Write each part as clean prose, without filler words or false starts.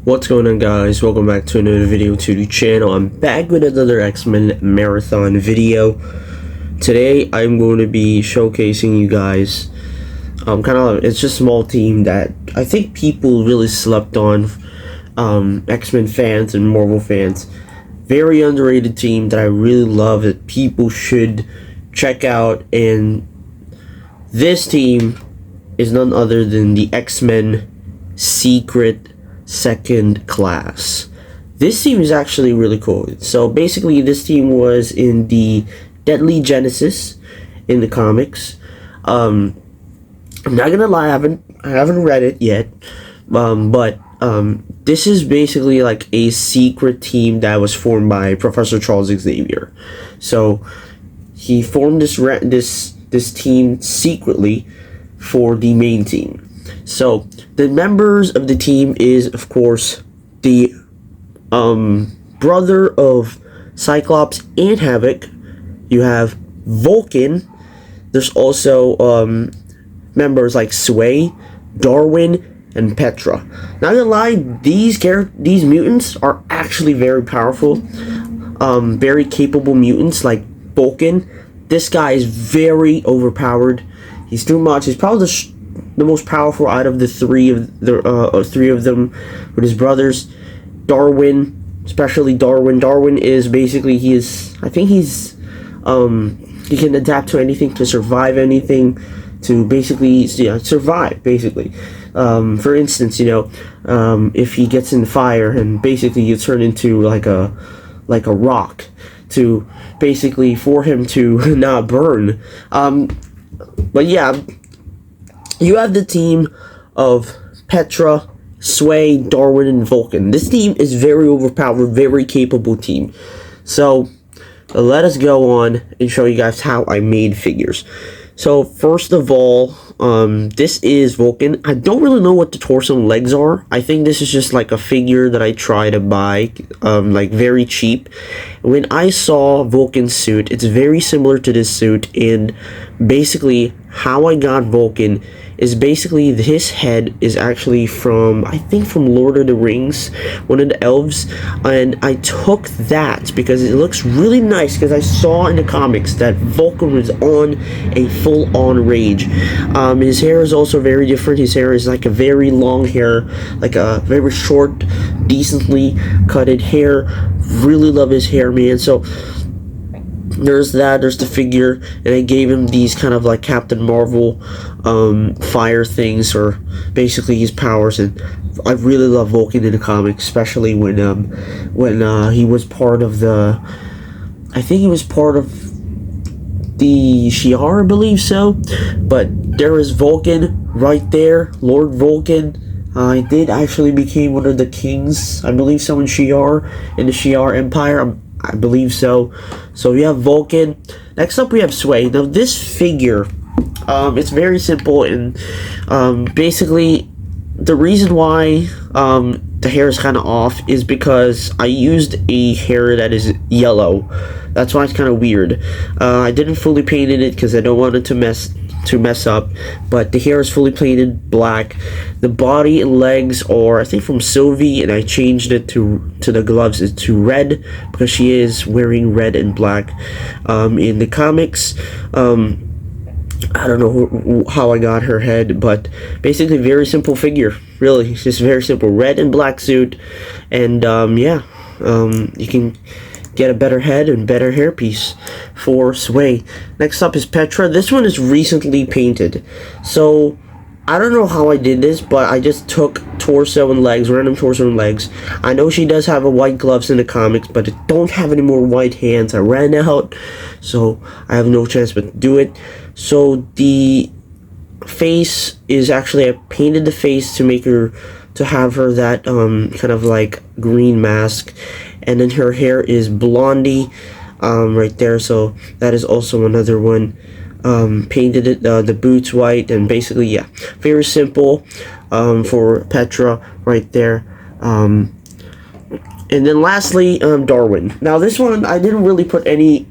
What's going on, guys? Welcome back to another video to the channel. I'm back with another X-Men marathon video. Today I'm going to be showcasing you guys it's just a small team that I think people really slept on, X-Men fans and Marvel fans. Very underrated team that I really love, that people should check out, and this team is none other than the X-Men Secret Second Class. This team is actually really cool. So basically, this team was in the Deadly Genesis in the comics. I'm not gonna lie, I haven't read it yet, but this is basically like a secret team that was formed by Professor Charles Xavier. So he formed this team secretly for the main team. So the members of the team is, of course, the brother of Cyclops and Havoc. You have Vulcan. There's also members like Sway, Darwin, and Petra. Not gonna lie, these mutants are actually very powerful, very capable mutants. Like Vulcan, this guy is very overpowered. He's too much. He's probably the most powerful out of the three of them with his brothers. Darwin, especially Darwin. Darwin is basically, he can adapt to anything, to survive anything, to basically survive basically. For instance, if he gets in fire and basically you turn into like a rock, to basically for him to not burn. But yeah, you have the team of Petra, Sway, Darwin, and Vulcan. This team is very overpowered, very capable team. So let us go on and show you guys how I made figures. So first of all, this is Vulcan. I don't really know what the torso and legs are. I think this is just like a figure that I try to buy, like very cheap. When I saw Vulcan's suit, it's very similar to this suit, and basically how I got Vulcan is basically his head is actually from, I think, from Lord of the Rings, one of the elves, and I took that because it looks really nice, because I saw in the comics that Vulcan was on a full-on rage. His hair is also very different. His hair is like a very long hair, like a very short, decently cutted hair. Really love his hair, man. So there's that, there's the figure, and I gave him these kind of like Captain Marvel fire things, or basically his powers. And I really love Vulcan in the comics, especially when he was part of the, I think he was part of the Shi'ar, I believe so. But there is Vulcan right there, Lord Vulcan. I did actually became one of the kings, I believe so, in Shi'ar, in the Shi'ar Empire. I believe so. So we have Vulcan. Next up we have Sway. Now this figure, it's very simple, and basically the reason why the hair is kind of off is because I used a hair that is yellow. That's why it's kind of weird. I didn't fully paint it because I don't want it to mess up, but the hair is fully painted black. The body and legs are, I think, from Sylvie, and I changed it to the gloves to red because she is wearing red and black in the comics. I don't know how I got her head, but basically very simple figure, really. It's just very simple, red and black suit, and you can get a better head and better hairpiece for Sway. Next up is Petra. This one is recently painted. So I don't know how I did this, but I just took torso and legs, random torso and legs. I know she does have a white gloves in the comics, but I don't have any more white hands. I ran out, so I have no chance but to do it. So the face is actually, I painted the face to make her, to have her that kind of like green mask, and then her hair is blondie right there. So that is also another one. Painted it, the boots white, and basically, yeah, very simple for Petra right there. And then lastly, Darwin. Now this one, I didn't really put any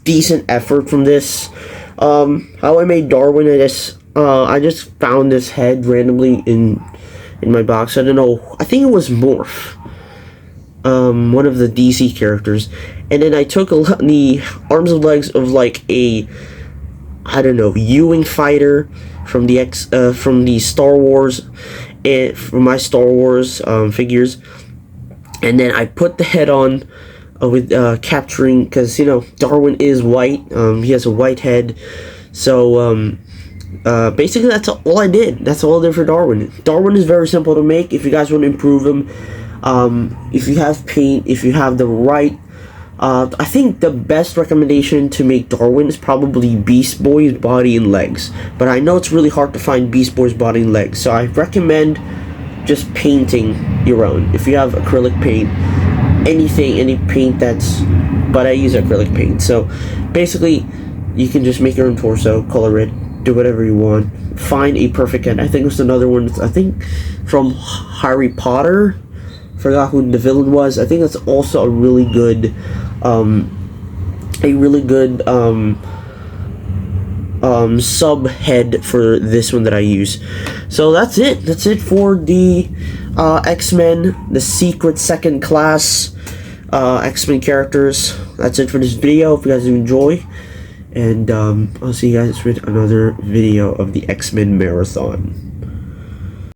decent effort from this. How I made Darwin, I just found this head randomly in in my box. I don't know. I think it was Morph, one of the DC characters, and then I took the arms and legs of like a, I don't know, Ewing fighter from the Star Wars, and from my Star Wars figures, and then I put the head on with capturing, because you know Darwin is white. He has a white head, so basically that's all I did. That's all I did for Darwin. Darwin is very simple to make. If you guys want to improve him, if you have paint, if you have the right, I think the best recommendation to make Darwin is probably Beast Boy's body and legs. But I know it's really hard to find Beast Boy's body and legs, so I recommend just painting your own. If you have acrylic paint, anything, any paint that's, but I use acrylic paint. So basically, you can just make your own torso, color it, do whatever you want. Find a perfect head. I think there's another one. I think from Harry Potter. Forgot who the villain was. I think that's also a really good, sub head for this one that I use. So that's it. That's it for the X-Men, the secret second class X-Men characters. That's it for this video. Hope you guys enjoy, and I'll see you guys with another video of the X-Men marathon.